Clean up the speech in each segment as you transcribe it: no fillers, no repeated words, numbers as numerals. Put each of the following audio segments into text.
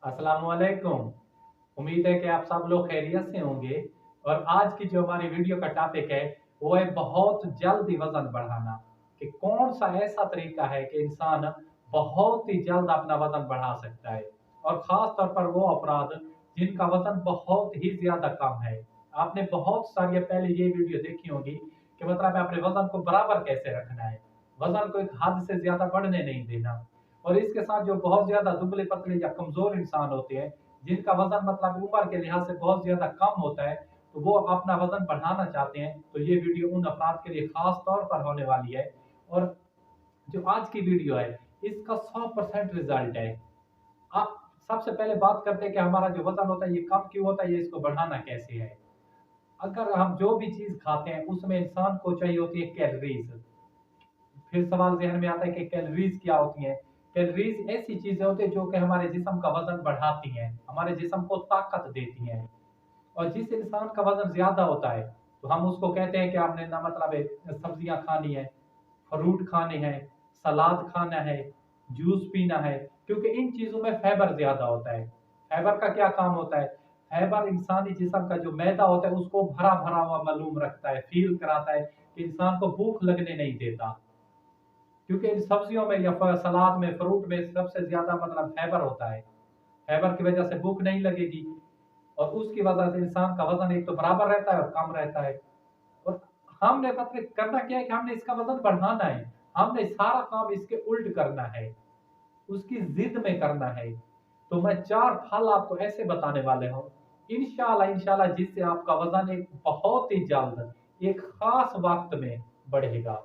अस्सलाम वालेकुम। उम्मीद है कि आप सब लोग खैरियत से होंगे। और आज की जो हमारी वीडियो का टॉपिक है वो है बहुत जल्द वजन बढ़ाना। कि कौन सा ऐसा तरीका है कि इंसान बहुत ही जल्द अपना वजन बढ़ा सकता है, और खास तौर पर वो अफराद जिनका वजन बहुत ही ज्यादा कम है। आपने बहुत सारी पहले ये वीडियो देखी होगी कि मतलब अपने वजन को बराबर कैसे रखना है, वजन को एक हद से ज्यादा बढ़ने नहीं देना। और इसके साथ जो बहुत ज्यादा दुबले पतले या कमजोर इंसान होते हैं, जिनका वजन मतलब उम्र के लिहाज से बहुत ज्यादा कम होता है, तो वो अपना वजन बढ़ाना चाहते हैं, तो ये वीडियो उन अफराद के लिए खास तौर पर होने वाली है। और जो आज की वीडियो है इसका 100% रिजल्ट है। आप सबसे पहले बात करते हैं कि हमारा जो वजन होता है ये कम क्यों होता है, ये इसको बढ़ाना कैसे है। अगर हम जो भी चीज खाते हैं उसमें इंसान को चाहिए होती है कैलोरीज। फिर सवाल ज़हन में आता है कि कैलोरीज क्या होती हैं। कैलोरीज ऐसी चीजें होती हैं जो कि हमारे जिस्म का वजन बढ़ाती हैं, हमारे जिस्म को ताकत देती हैं। और जिस इंसान का वजन ज्यादा होता है तो हम उसको कहते हैं कि आपने ना मतलब सब्जियां खानी है, फ्रूट खाने हैं, सलाद खाना है, जूस पीना है, क्योंकि इन चीजों में फाइबर ज्यादा होता है। फाइबर का क्या काम होता है? फाइबर इंसानी जिस्म का जो मैदा होता है उसको भरा भरा हुआ मालूम रखता है, फील कराता है कि इंसान को भूख लगने नहीं देता। क्योंकि इन सब्जियों में या सलाद में, फ्रूट में सबसे ज्यादा मतलब फाइबर होता है। फाइबर की वजह से भूख नहीं लगेगी, और उसकी वजह से इंसान का वजन एक तो बराबर रहता है और कम रहता है। और हमने मतलब करना क्या है कि हमने इसका वजन बढ़ाना है। हमने सारा काम इसके उल्ट करना है, उसकी जिद में करना है। तो मैं 4 फल आपको ऐसे बताने वाले हूँ, इंशाल्लाह इंशाल्लाह, जिससे आपका वजन एक बहुत ही जल्द एक खास वक्त में बढ़ेगा।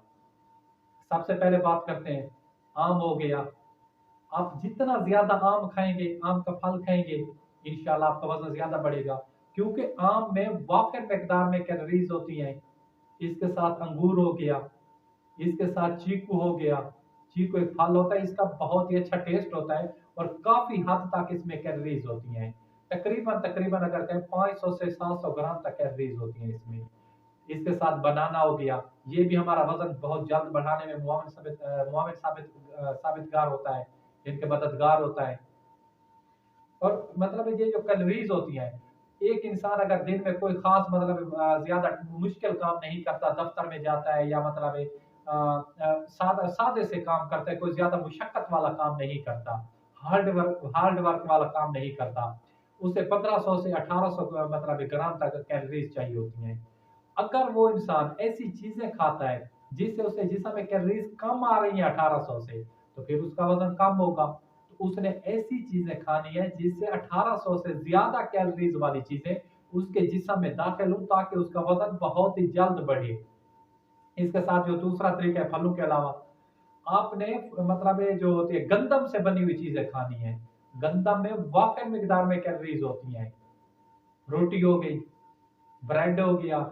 सबसे पहले बात करते हैं, आम हो गया। आप जितना ज्यादा आम खाएंगे, आम का फल खाएंगे, इंशाल्लाह आपका वजन ज्यादा बढ़ेगा। क्योंकि आम में वाफिर मकदार में कैलोरीज होती हैं। इसके साथ अंगूर हो गया, इसके साथ चीकू हो गया। चीकू एक फल होता है, इसका बहुत ही अच्छा टेस्ट होता है, और काफी हद तक इसमें कैलोरीज होती हैं। तकरीबन तकरीबन अगर कहें 500 से 700 ग्राम तक कैलोरीज होती हैं इसमें। इसके साथ बनाना हो गया, ये भी हमारा वजन बहुत जल्द बढ़ाने में साबितगार होता है, इनके मददगार होता है। और मतलब ये जो कैलोरीज होती हैं, एक इंसान अगर दिन में कोई खास मतलब ज्यादा मुश्किल काम नहीं करता, दफ्तर में जाता है या मतलब सादा सादे से काम करता है, कोई ज्यादा मुशक्कत वाला काम नहीं करता, हार्ड वर्क वाला काम नहीं करता, उसे 1500 से 1800 मतलब ग्राम तक कैलोरीज चाहिए होती हैं। अगर वो इंसान ऐसी चीजें खाता है जिससे उसे जिसम में कैलोरीज कम आ रही है 1800 से, तो फिर उसका वजन कम होगा। तो उसने ऐसी चीजें खानी है जिससे 1800 से ज्यादा कैलोरीज वाली चीजें उसके जिस्म में दाखिल हो, ताकि उसका वजन बहुत ही जल्द बढ़े। इसके साथ जो दूसरा तरीका है, फलों के अलावा आपने मतलब ये जो होती है गंदम से बनी हुई चीजें खानी है। गंदम में वाफिर मिकदार में कैलोरीज होती हैं। रोटी हो गई, ब्रेड हो गया,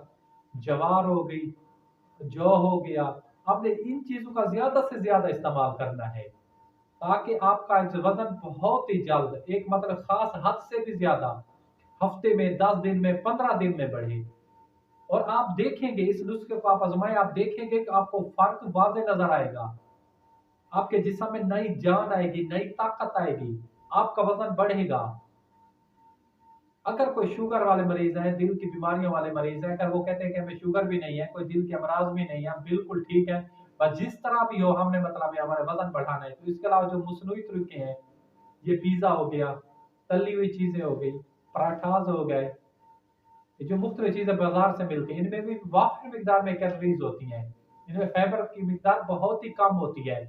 ज्वार हो गई, जौ हो गया। आपने इन चीजों का ज्यादा से ज्यादा इस्तेमाल करना है, ताकि आपका वजन बहुत ही जल्द एक मतलब खास हद से भी ज्यादा हफ्ते में, 10 दिन में, 15 दिन में बढ़े। और आप देखेंगे, इस नुस्खे को आप आजमाएं, आप देखेंगे कि आपको फर्क वाजे नजर आएगा। आपके जिस्म में नई जान आएगी, नई ताकत आएगी, आपका वजन बढ़ेगा। अगर कोई शुगर वाले मरीज हैं, दिल की बीमारियों वाले मरीज हैं, अगर वो कहते हैं कि हमें शुगर भी नहीं है, कोई दिल के अमराज भी नहीं है, हम बिल्कुल ठीक है, बस जिस तरह भी हो हमने मतलब ये हमारे वजन बढ़ाना है, तो इसके अलावा जो मसनूई तरीके हैं, ये पिज्जा हो गया, तली हुई चीजें हो गई, पराठाज हो गए, ये जो मुख्तलिफ चीजें बाजार से मिलती हैं, इनमें भी वाफिर मिकदार में कैलोरीज होती हैं। इनमें फाइबर की मिकदार बहुत ही कम होती है।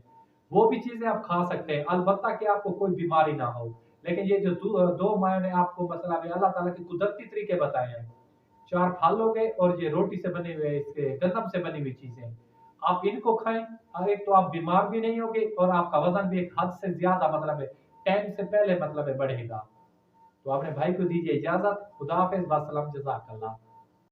वो भी चीजें आप खा सकते हैं, अलबत्ता कि आपको कोई बीमारी ना हो। लेकिन ये जो दो मैंने आपको मतलब अल्लाह ताला के कुदरती तरीके बताए हैं, 4 फल हो गए और ये रोटी से बने हुए, इसके गंदम से बनी हुई चीजें, आप इनको खाएं। और एक तो आप बीमार भी नहीं होगे, और आपका वजन भी एक हद से ज्यादा मतलब है टाइम से पहले मतलब है बढ़ेगा। तो अपने भाई को दीजिए इजाजत। खुदा हाफिज, वासलम, जजाकल्लाह।